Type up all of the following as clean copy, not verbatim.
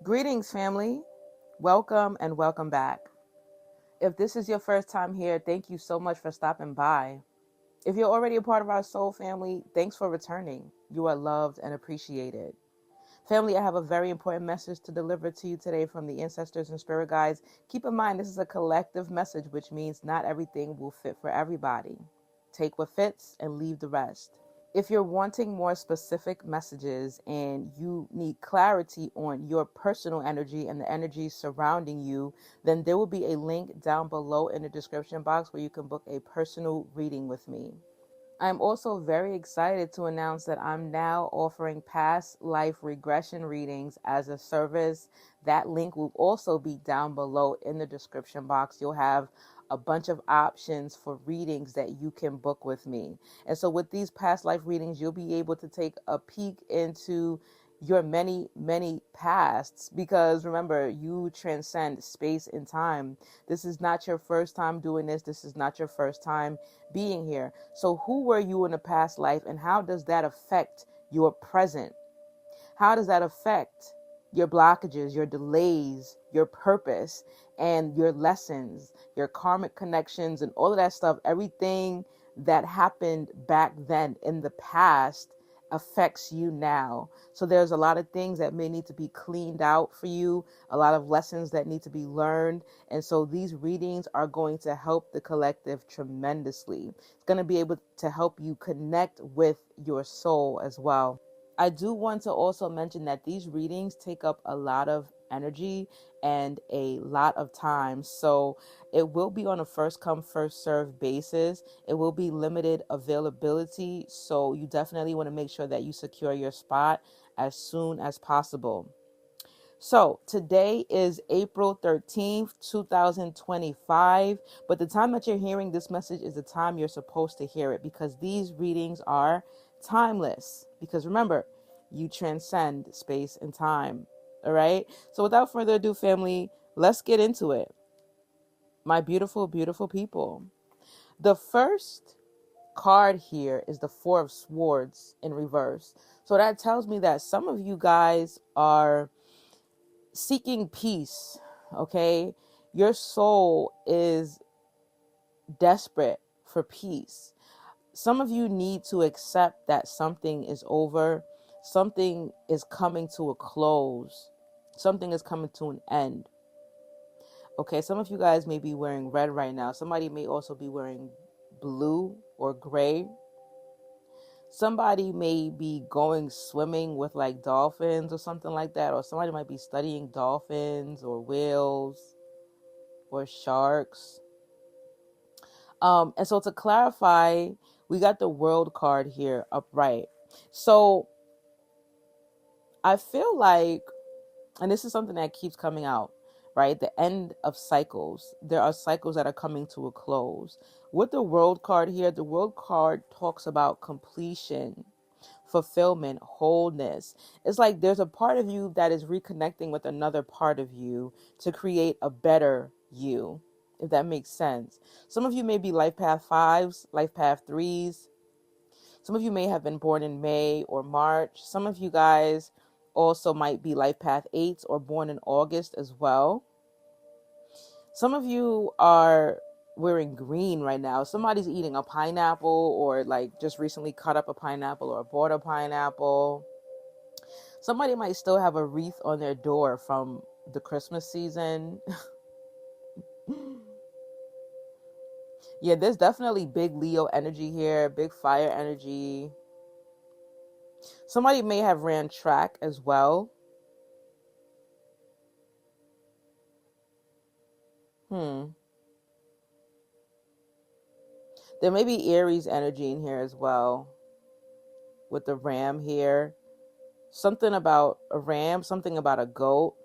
Greetings, family. Welcome and welcome back. If this is your first time here, thank you so much for stopping by. If you're already a part of our soul family, thanks for returning. You are loved and appreciated. Family, I have a very important message to deliver to you today from the ancestors and spirit guides. Keep in mind, this is a collective message, which means not everything will fit for everybody. Take what fits and leave the rest. If you're wanting more specific messages and you need clarity on your personal energy and the energy surrounding you, then there will be a link down below in the description box where you can book a personal reading with me. I'm also very excited to announce that I'm now offering past life regression readings as a service. That link will also be down below in the description box. You'll have a bunch of options for readings that you can book with me. And so with these past life readings, you'll be able to take a peek into your many pasts, because remember, you transcend space and time. This is not your first time doing this. This is not your first time being here. So who were you in a past life, and how does that affect your present? How does that affect your blockages, your delays, your purpose, and your lessons, your karmic connections, and all of that stuff? Everything that happened back then in the past affects you now. So there's a lot of things that may need to be cleaned out for you, a lot of lessons that need to be learned. And so these readings are going to help the collective tremendously. It's going to be able to help you connect with your soul as well. I do want to also mention that these readings take up a lot of energy and a lot of time. So it will be on a first come, first serve basis. It will be limited availability. So you definitely want to make sure that you secure your spot as soon as possible. So today is April 13th, 2025. But the time that you're hearing this message is the time you're supposed to hear it, because these readings are timeless. Because remember, you transcend space and time. All right. So without further ado, family, let's get into it. My beautiful, beautiful people. The first card here is the Four of Swords in reverse. So that tells me that some of you guys are seeking peace. Okay. Your soul is desperate for peace. Some of you need to accept that something is over. Something is coming to a close. Something is coming to an end. Okay, some of you guys may be wearing red right now. Somebody may also be wearing blue or gray. Somebody may be going swimming with like dolphins or something like that. Or somebody might be studying dolphins or whales or sharks. And so to clarify, we got the World card here upright. So I feel like, and this is something that keeps coming out, right? The end of cycles. There are cycles that are coming to a close. With the World card here, the World card talks about completion, fulfillment, wholeness. It's like there's a part of you that is reconnecting with another part of you to create a better you, if that makes sense. Some of you may be life path 5s, life path 3s. Some of you may have been born in May or March. Some of you guys also might be life path 8s or born in August as well. Some of you are wearing green right now. Somebody's eating a pineapple, or like just recently cut up a pineapple or bought a pineapple. Somebody might still have a wreath on their door from the Christmas season. Yeah, there's definitely big Leo energy here, big fire energy. Somebody may have ran track as well. There may be Aries energy in here as well, with the ram here. Something about a ram, something about a goat.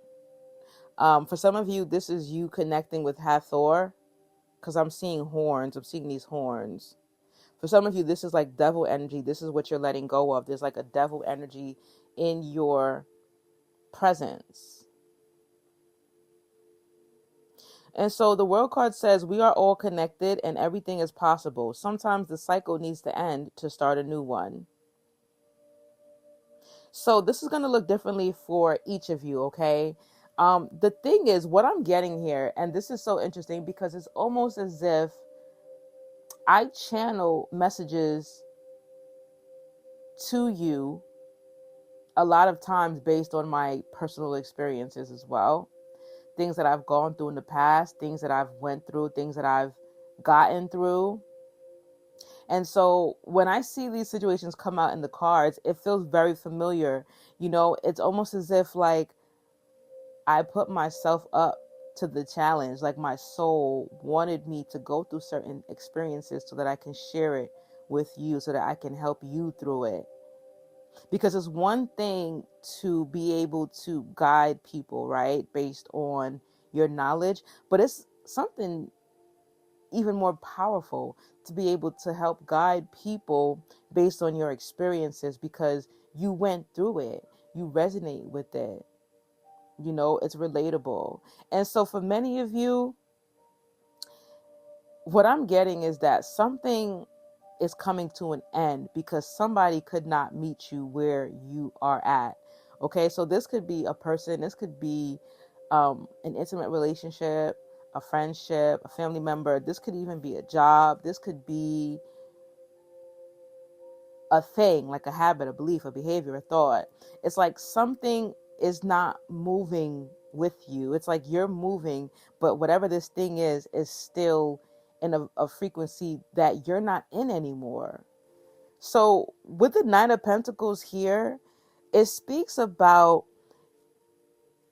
For some of you, this is you connecting with Hathor, because I'm seeing horns. I'm seeing these horns. For some of you, this is like devil energy. This is what you're letting go of. There's like a devil energy in your presence. And so the World card says we are all connected and everything is possible. Sometimes the cycle needs to end to start a new one. So this is going to look differently for each of you, okay? The thing is, what I'm getting here, and this is so interesting because it's almost as if I channel messages to you a lot of times based on my personal experiences as well. Things that I've gone through in the past, things that I've went through, things that I've gotten through. And so when I see these situations come out in the cards, it feels very familiar. It's almost as if like I put myself up to the challenge. Like my soul wanted me to go through certain experiences so that I can share it with you, so that I can help you through it. Because it's one thing to be able to guide people, right, based on your knowledge, but it's something even more powerful to be able to help guide people based on your experiences, because you went through it, you resonate with it, it's relatable. And so for many of you, what I'm getting is that something is coming to an end because somebody could not meet you where you are at. Okay, so this could be a person, this could be an intimate relationship, a friendship, a family member. This could even be a job. This could be a thing, like a habit, a belief, a behavior, a thought. It's like something is not moving with you. It's like you're moving, but whatever this thing is still in a frequency that you're not in anymore. So with the Nine of Pentacles here, it speaks about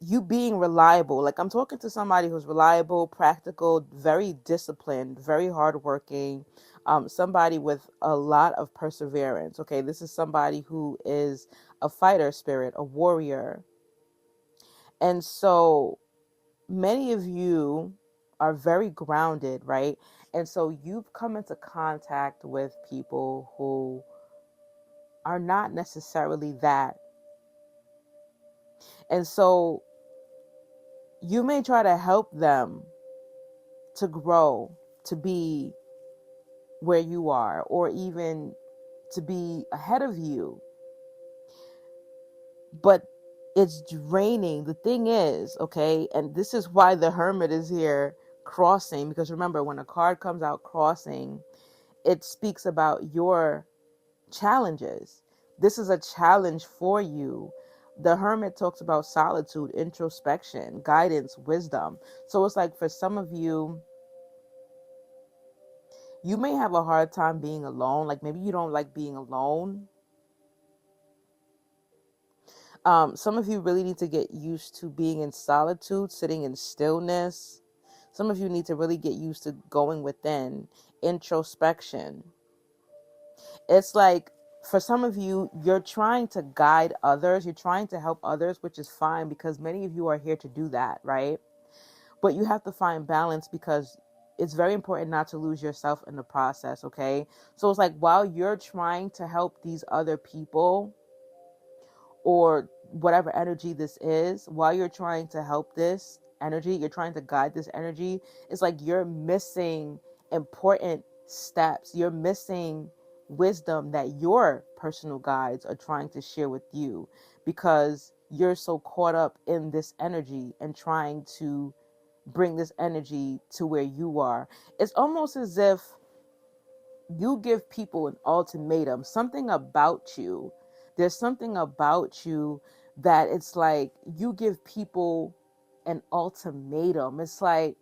you being reliable. Like I'm talking to somebody who's reliable, practical, very disciplined, very hardworking, somebody with a lot of perseverance. Okay, this is somebody who is a fighter spirit, a warrior. And so many of you are very grounded, right? And so you've come into contact with people who are not necessarily that. And so you may try to help them to grow, to be where you are, or even to be ahead of you. But it's draining. The thing is, okay, and this is why the Hermit is here crossing, because remember, when a card comes out crossing, it speaks about your challenges. This is a challenge for you. The Hermit talks about solitude, introspection, guidance, wisdom. So it's like for some of you, you may have a hard time being alone. Like maybe you don't like being alone. Some of you really need to get used to being in solitude, sitting in stillness. Some of you need to really get used to going within, introspection. It's like for some of you, you're trying to guide others, you're trying to help others, which is fine because many of you are here to do that, right? But you have to find balance because it's very important not to lose yourself in the process, okay? So it's like while you're trying to help these other people, or whatever energy this is, while you're trying to help this energy, you're trying to guide this energy, it's like you're missing important steps. You're missing wisdom that your personal guides are trying to share with you because you're so caught up in this energy and trying to bring this energy to where you are. It's almost as if you give people an ultimatum, something about you. There's something about you that it's like you give people an ultimatum. It's like,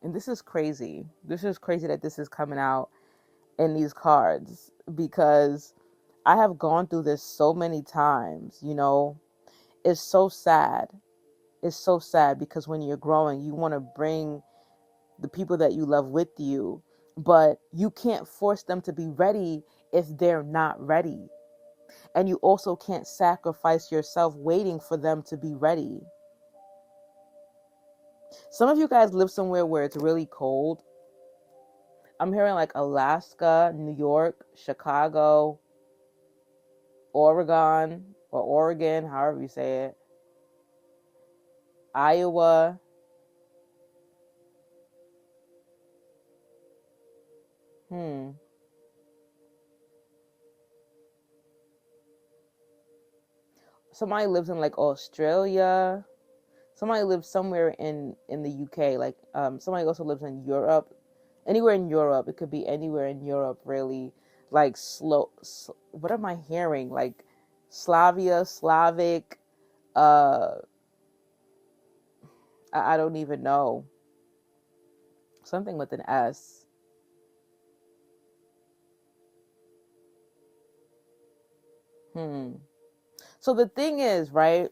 and this is crazy. This is crazy that this is coming out in these cards because I have gone through this so many times, It's so sad. It's so sad because when you're growing, you want to bring the people that you love with you, but you can't force them to be ready if they're not ready. And you also can't sacrifice yourself waiting for them to be ready. Some of you guys live somewhere where it's really cold. I'm hearing like Alaska, New York, Chicago, Oregon, or Oregon, however you say it, Iowa. somebody lives in like Australia. Somebody lives somewhere in the UK. Like somebody also lives in Europe. Anywhere in Europe. It could be anywhere in Europe, really. Like what am I hearing? Like Slavia, Slavic. Uh, I don't even know. Something with an S. So the thing is, right?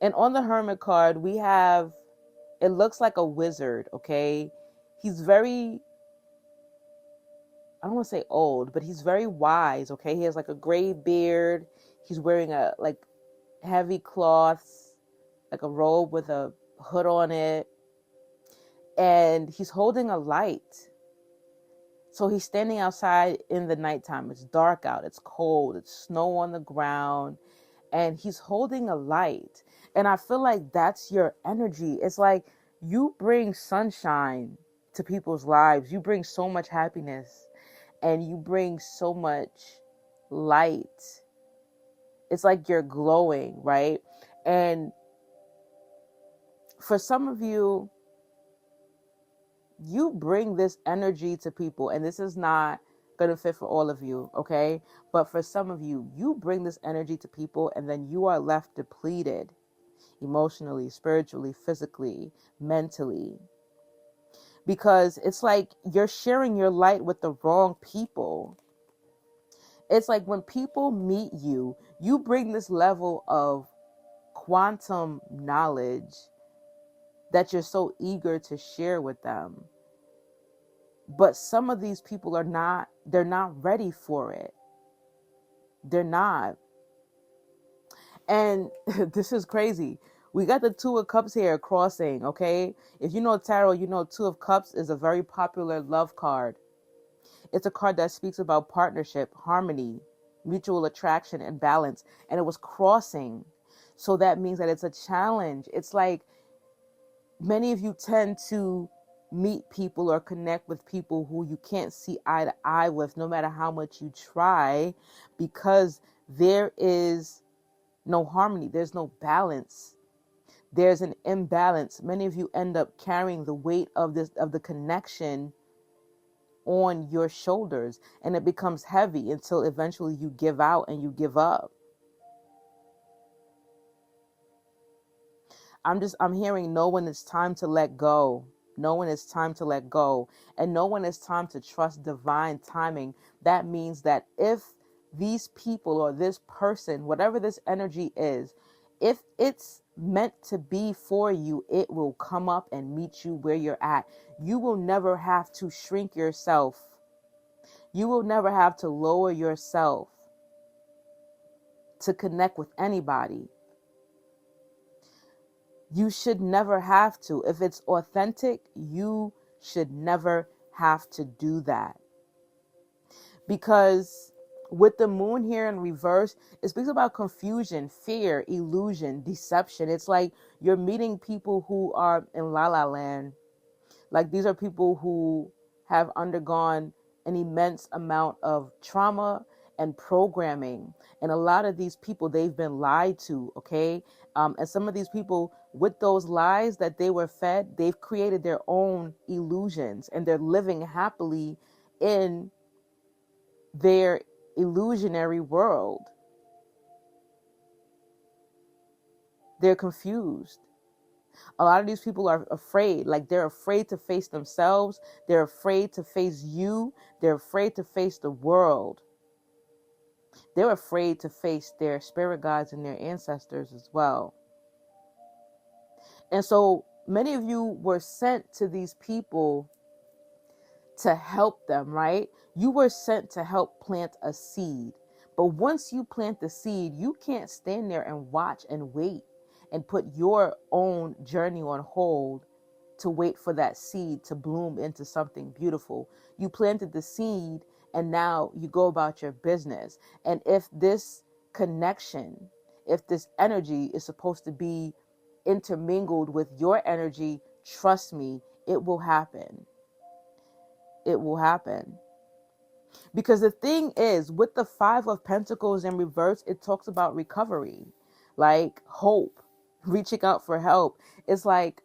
And on the Hermit card, we have, it looks like a wizard, okay? He's very, I don't want to say old, but he's very wise, okay? He has like a gray beard. He's wearing a like heavy cloths, like a robe with a hood on it. And he's holding a light. So he's standing outside in the nighttime. It's dark out. It's cold. It's snow on the ground. And he's holding a light. And I feel like that's your energy. It's like you bring sunshine to people's lives. You bring so much happiness and you bring so much light. It's like you're glowing, right? And for some of you, you bring this energy to people, and this is not going to fit for all of you, okay? But for some of you, you bring this energy to people and then you are left depleted emotionally, spiritually, physically, mentally. Because it's like you're sharing your light with the wrong people. It's like when people meet you, you bring this level of quantum knowledge that you're so eager to share with them. But some of these people they're not ready for it. They're not. And this is crazy. We got the Two of Cups here crossing, okay? If you know tarot, you know Two of Cups is a very popular love card. It's a card that speaks about partnership, harmony, mutual attraction, and balance. And it was crossing. So that means that it's a challenge. It's like many of you tend to meet people or connect with people who you can't see eye to eye with, no matter how much you try, because there is no harmony. There's no balance. There's an imbalance. Many of you end up carrying the weight of the connection on your shoulders, and it becomes heavy until eventually you give out and you give up. I'm hearing know when it's time to let go. Know when it's time to let go. And know when it's time to trust divine timing. That means that if these people or this person, whatever this energy is, if it's meant to be for you, it will come up and meet you where you're at. You will never have to shrink yourself. You will never have to lower yourself to connect with anybody. You should never have to. If it's authentic, you should never have to do that. Because with the moon here in reverse, it speaks about confusion, fear, illusion, deception. It's like you're meeting people who are in la la land. Like these are people who have undergone an immense amount of trauma and programming. And a lot of these people, they've been lied to, okay? And some of these people, with those lies that they were fed, they've created their own illusions and they're living happily in their illusionary world. They're confused. A lot of these people are afraid, like they're afraid to face themselves. They're afraid to face you. They're afraid to face the world. They're afraid to face their spirit guides and their ancestors as well. And so many of you were sent to these people to help them, right? You were sent to help plant a seed. But once you plant the seed, you can't stand there and watch and wait and put your own journey on hold to wait for that seed to bloom into something beautiful. You planted the seed and now you go about your business. And if this connection, if this energy is supposed to be intermingled with your energy, trust me, it will happen. It will happen. Because the thing is, with the Five of Pentacles in reverse, it talks about recovery, like hope, reaching out for help. It's like,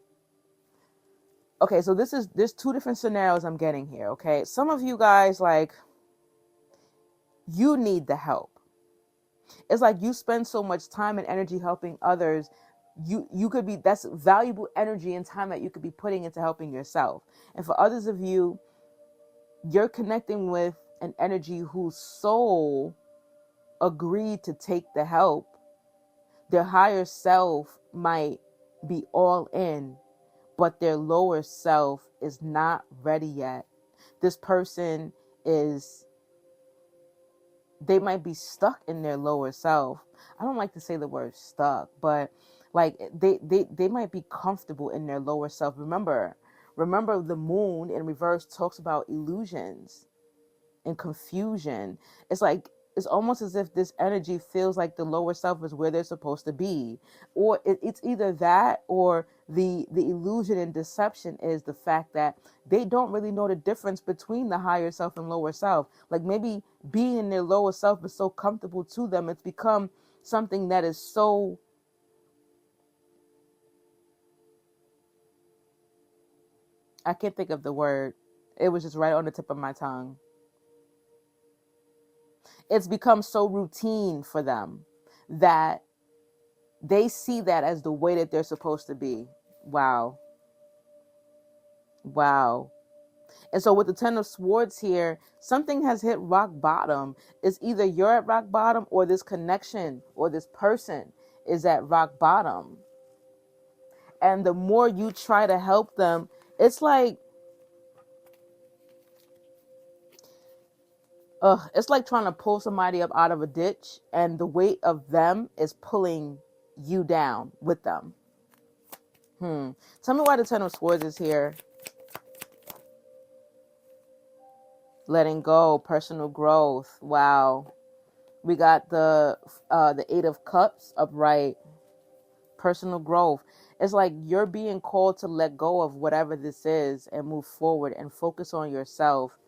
okay, so there's two different scenarios I'm getting here, okay? Some of you guys, like, you need the help. It's like you spend so much time and energy helping others. You could be, that's valuable energy and time that you could be putting into helping yourself. And for others of you, you're connecting with an energy whose soul agreed to take the help. Their higher self might be all in, but their lower self is not ready yet. This person is, they might be stuck in their lower self. I don't like to say the word stuck, but like they might be comfortable in their lower self. Remember the moon in reverse talks about illusions and confusion. It's like, it's almost as if this energy feels like the lower self is where they're supposed to be, or it's either that, or the illusion and deception is the fact that they don't really know the difference between the higher self and lower self. Like maybe being in their lower self is so comfortable to them, it's become something that is so, I can't think of the word, it was just right on the tip of my tongue. It's become so routine for them that they see that as the way that they're supposed to be. Wow. And so with the Ten of Swords here, something has hit rock bottom. It's either you're at rock bottom, or this connection or this person is at rock bottom. And the more you try to help them, it's like, it's like trying to pull somebody up out of a ditch, and the weight of them is pulling you down with them. Tell me why the Ten of Swords is here. Letting go, personal growth. Wow. We got the Eight of Cups upright. Personal growth. It's like you're being called to let go of whatever this is and move forward and focus on yourself.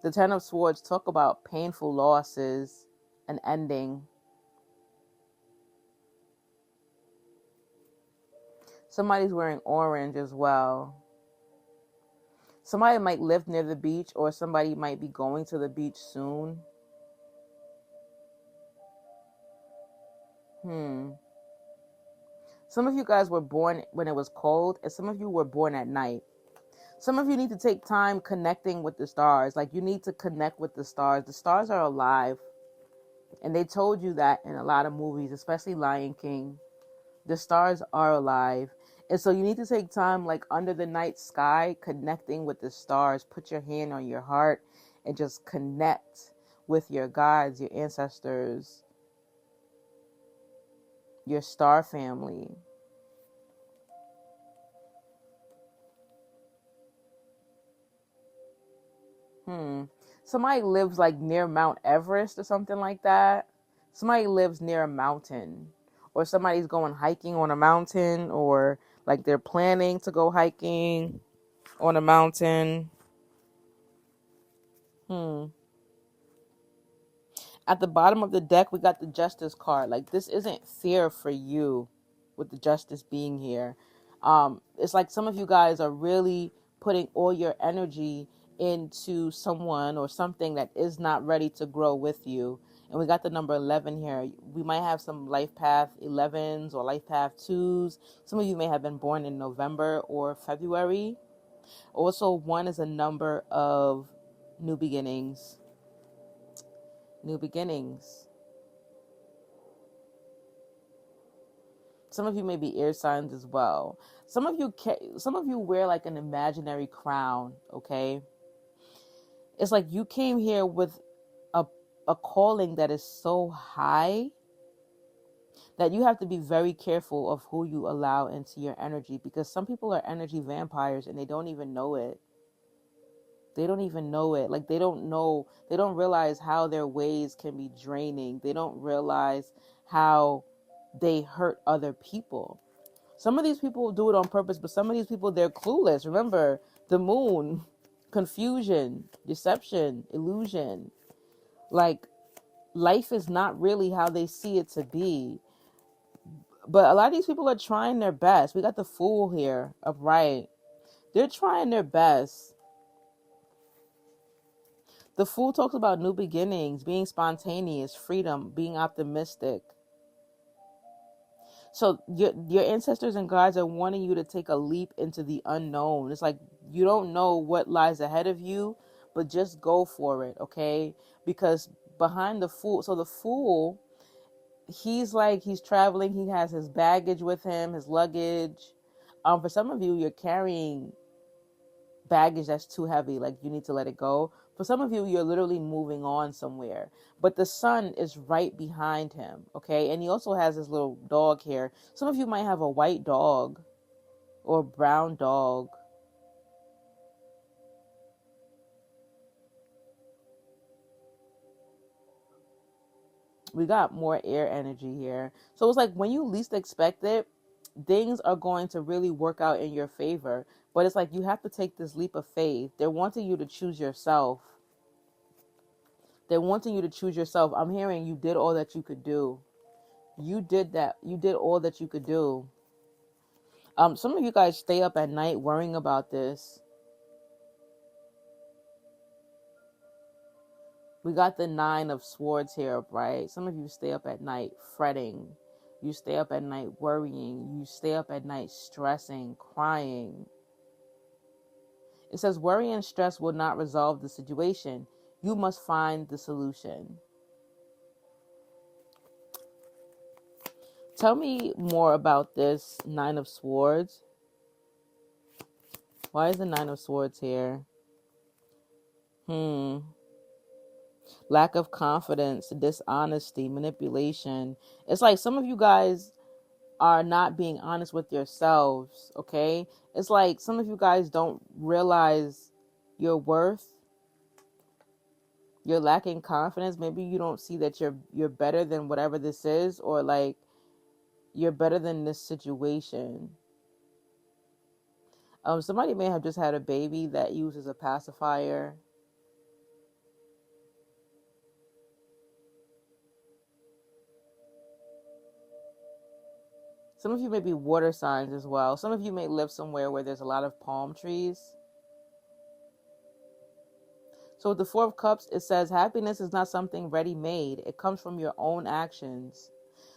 The Ten of Swords talk about painful losses and ending. Somebody's wearing orange as well. Somebody might live near the beach, or somebody might be going to the beach soon. Some of you guys were born when it was cold, and some of you were born at night. Some of you need to take time connecting with the stars. Like, you need to connect with the stars. The stars are alive. And they told you that in a lot of movies, especially Lion King. The stars are alive. And so you need to take time, like under the night sky, connecting with the stars. Put your hand on your heart and just connect with your guides, your ancestors, your star family. Somebody lives like near Mount Everest or something like that. Somebody lives near a mountain, or somebody's going hiking on a mountain, or like they're planning to go hiking on a mountain. At the bottom of the deck, we got the Justice card. Like, this isn't fair for you with the Justice being here. It's like some of you guys are really putting all your energy into someone or something that is not ready to grow with you. And we got the number 11 here. We might have some life path 11s or life path 2s. Some of you may have been born in November or February. Also, 1 is a number of new beginnings. New beginnings. Some of you may be air signs as well. Some of you wear like an imaginary crown, okay? It's like you came here with a calling that is so high that you have to be very careful of who you allow into your energy, because some people are energy vampires and they don't even know it. They don't even know it. Like, they don't realize how their ways can be draining. They don't realize how they hurt other people. Some of these people do it on purpose, but some of these people, they're clueless. Remember, the moon, confusion, deception, illusion. Like, life is not really how they see it to be. But a lot of these people are trying their best. We got the Fool here, upright. They're trying their best. The Fool talks about new beginnings, being spontaneous, freedom, being optimistic. So your ancestors and guides are wanting you to take a leap into the unknown. It's like you don't know what lies ahead of you, but just go for it, okay? Because behind the Fool, so the Fool, he's traveling, he has his baggage with him, his luggage. For some of you, you're carrying baggage that's too heavy, like you need to let it go. For some of you, you're literally moving on somewhere, but the sun is right behind him, okay? And he also has his little dog here. Some of you might have a white dog or a brown dog. We got more air energy here. So it's like when you least expect it, things are going to really work out in your favor. But it's like you have to take this leap of faith. They're wanting you to choose yourself. They're wanting you to choose yourself. I'm hearing you did all that you could do. You did that. You did all that you could do. Some of you guys stay up at night worrying about this. We got the 9 of Swords here, right? Some of you stay up at night fretting. You stay up at night worrying. You stay up at night stressing, crying. It says worry and stress will not resolve the situation. You must find the solution. Tell me more about this 9 of Swords. Why is the 9 of Swords here? Lack of confidence, dishonesty, manipulation. It's like some of you guys are not being honest with yourselves, okay? It's like some of you guys don't realize your worth. You're lacking confidence. Maybe you don't see that you're better than whatever this is, or like you're better than this situation. Somebody may have just had a baby that uses a pacifier. Some of you may be water signs as well. Some of you may live somewhere where there's a lot of palm trees. So with the 4 of Cups, it says happiness is not something ready-made. It comes from your own actions.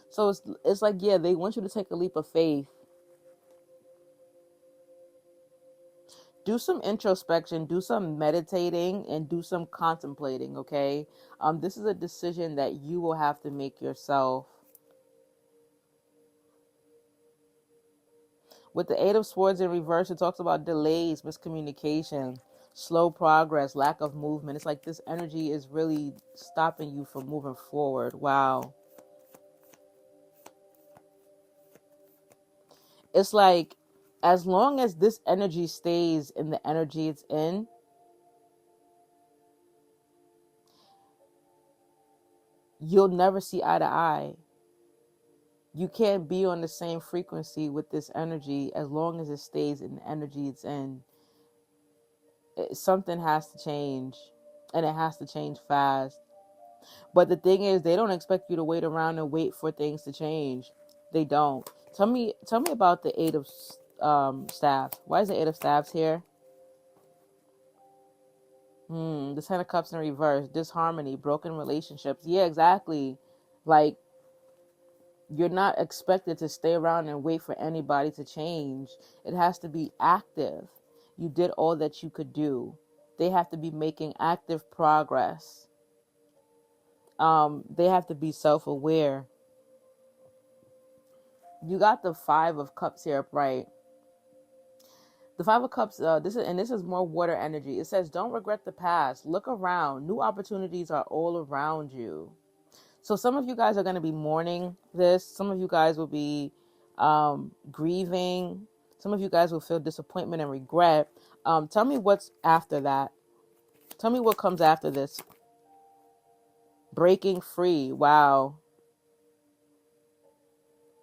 So it's like, yeah, they want you to take a leap of faith. Do some introspection, do some meditating, and do some contemplating, okay? This is a decision that you will have to make yourself. With the 8 of Swords in reverse, it talks about delays, miscommunication, slow progress, lack of movement. It's like this energy is really stopping you from moving forward. Wow. It's like, as long as this energy stays in the energy it's in, you'll never see eye to eye. You can't be on the same frequency with this energy as long as it stays in the energy it's in. Something has to change, and it has to change fast. But the thing is, they don't expect you to wait around and wait for things to change. They don't. Tell me about the 8 of staffs. Why is the 8 of staffs here? The 10 of Cups in reverse. Disharmony, broken relationships. Yeah, exactly. Like, you're not expected to stay around and wait for anybody to change. It has to be active. You did all that you could do. They have to be making active progress. They have to be self-aware. You got the 5 of Cups here upright. The 5 of Cups, this is more water energy. It says, don't regret the past. Look around. New opportunities are all around you. So some of you guys are going to be mourning this. Some of you guys will be grieving. Some of you guys will feel disappointment and regret. Tell me what's after that. Tell me what comes after this. Breaking free. Wow.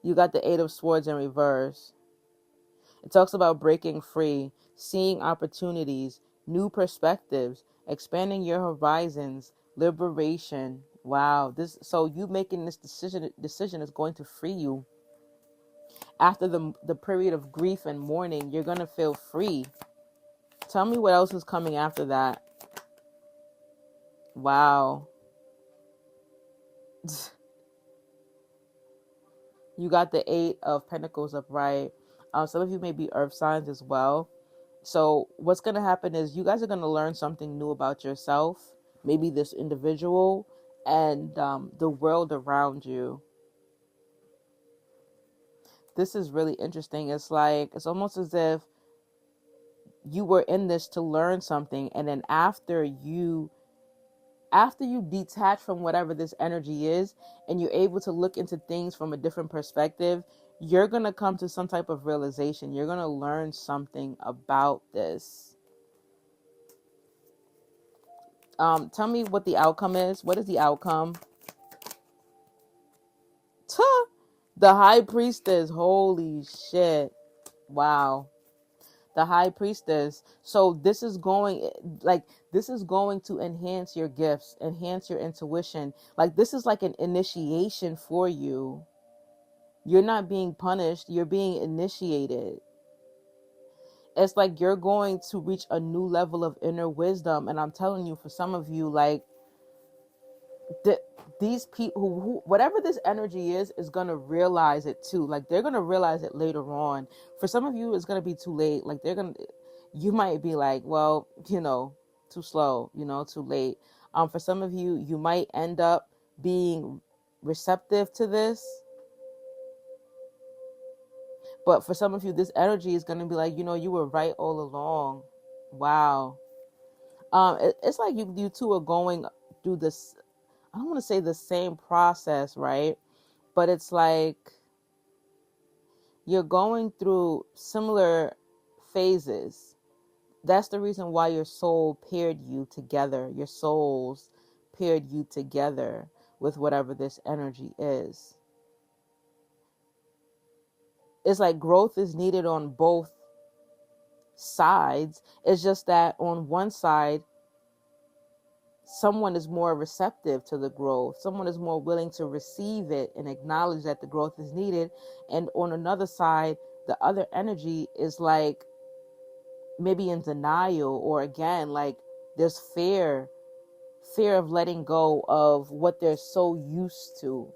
You got the 8 of Swords in reverse. It talks about breaking free, seeing opportunities, new perspectives, expanding your horizons, Liberation. Wow. So you making this decision is going to free you. After the period of grief and mourning, you're gonna feel free. Tell me what else is coming after that. Wow. You got the 8 of Pentacles upright. Some of you may be earth signs as well. So what's going to happen is you guys are going to learn something new about yourself, maybe this individual, and the world around you. This is really interesting. It's almost as if you were in this to learn something, and then after you detach from whatever this energy is, and you're able to look into things from a different perspective, you're going to come to some type of realization. You're going to learn something about this. Tell me what the outcome is. What is the outcome? The High Priestess. Holy shit. Wow. The High Priestess. So this is going to enhance your gifts, enhance your intuition. Like, this is like an initiation for you. You're not being punished, you're being initiated. It's like you're going to reach a new level of inner wisdom. And I'm telling you, for some of you, like, these people who whatever this energy is going to realize it too. Like, they're going to realize it later on. For some of you, it's going to be too late. Like, you might be like, well, too slow, too late. For some of you, you might end up being receptive to this. But for some of you, this energy is going to be like, you were right all along. Wow. It's like you two are going through this, I don't want to say the same process, right? But it's like you're going through similar phases. That's the reason why your soul paired you together. Your souls paired you together with whatever this energy is. It's like growth is needed on both sides. It's just that on one side, someone is more receptive to the growth. Someone is more willing to receive it and acknowledge that the growth is needed. And on another side, the other energy is like maybe in denial, or again, like there's fear of letting go of what they're so used to.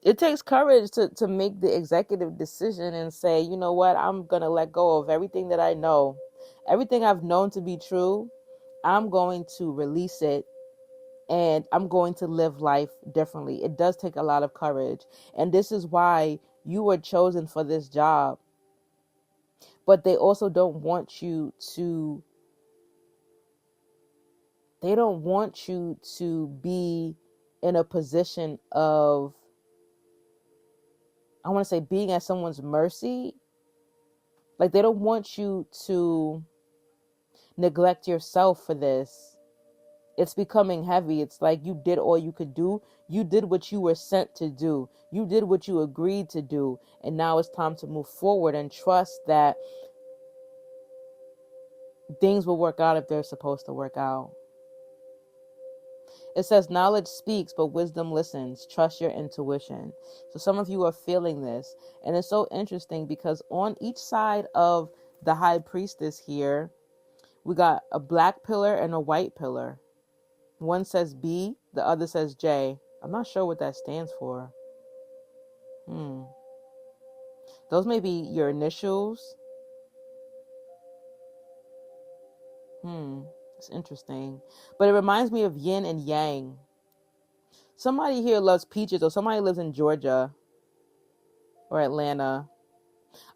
It takes courage to make the executive decision and say, you know what, I'm going to let go of everything that I know. Everything I've known to be true, I'm going to release it, and I'm going to live life differently. It does take a lot of courage. And this is why you were chosen for this job. But they also don't want you to be in a position of, I want to say, being at someone's mercy. Like, they don't want you to neglect yourself for this. It's becoming heavy. It's like you did all you could do. You did what you were sent to do. You did what you agreed to do. And now it's time to move forward and trust that things will work out if they're supposed to work out. It says knowledge speaks, but wisdom listens. Trust your intuition. So some of you are feeling this. And it's so interesting because on each side of the High Priestess here, we got a black pillar and a white pillar. One says B, the other says J. I'm not sure what that stands for. Those may be your initials. It's interesting. But it reminds me of yin and yang. Somebody here loves peaches, or somebody lives in Georgia or Atlanta.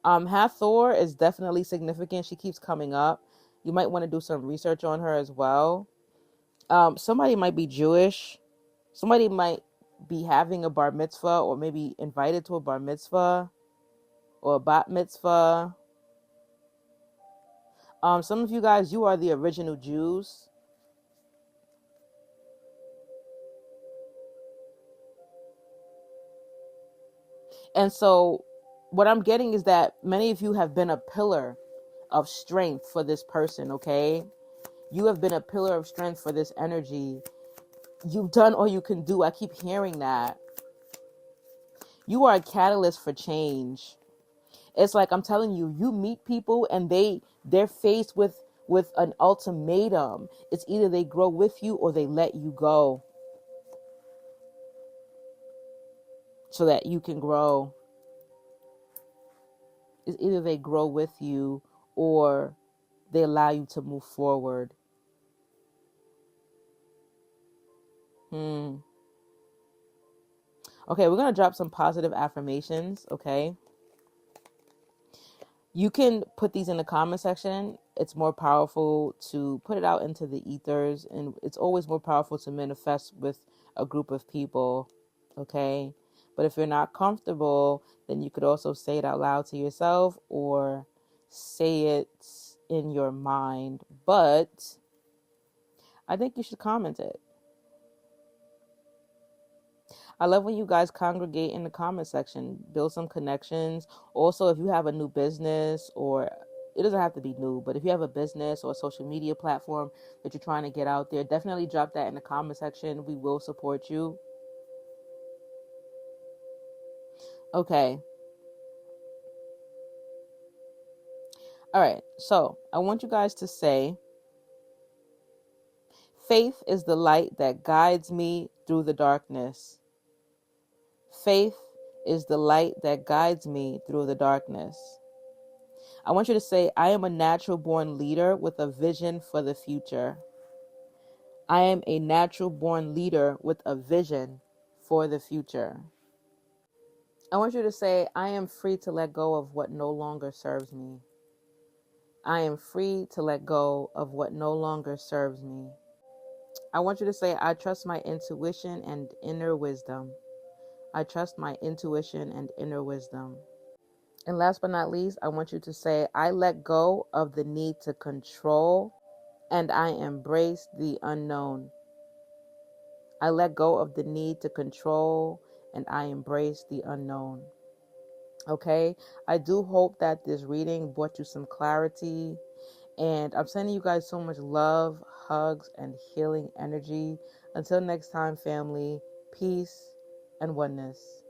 Hathor is definitely significant. She keeps coming up. You might want to do some research on her as well. Somebody might be Jewish. Somebody might be having a bar mitzvah, or maybe invited to a bar mitzvah or a bat mitzvah. Some of you guys, you are the original Jews. And so what I'm getting is that many of you have been a pillar of strength for this person, okay? You have been a pillar of strength for this energy. You've done all you can do. I keep hearing that. You are a catalyst for change. It's like, I'm telling you, you meet people and they're faced with an ultimatum. It's either they grow with you or they let you go so that you can grow. It's either they grow with you or they allow you to move forward. Okay, we're going to drop some positive affirmations, okay? You can put these in the comment section. It's more powerful to put it out into the ethers, and it's always more powerful to manifest with a group of people, okay? But if you're not comfortable, then you could also say it out loud to yourself or say it in your mind. But I think you should comment it. I love when you guys congregate in the comment section, build some connections. Also, if you have a new business, or it doesn't have to be new, but if you have a business or a social media platform that you're trying to get out there, definitely drop that in the comment section. We will support you. Okay. All right. So I want you guys to say, faith is the light that guides me through the darkness. Faith is the light that guides me through the darkness. I want you to say, I am a natural born leader with a vision for the future. I am a natural born leader with a vision for the future. I want you to say, I am free to let go of what no longer serves me. I am free to let go of what no longer serves me. I want you to say, I trust my intuition and inner wisdom. I trust my intuition and inner wisdom. And last but not least, I want you to say, I let go of the need to control and I embrace the unknown. I let go of the need to control and I embrace the unknown. Okay? I do hope that this reading brought you some clarity. And I'm sending you guys so much love, hugs, and healing energy. Until next time, family, peace and oneness.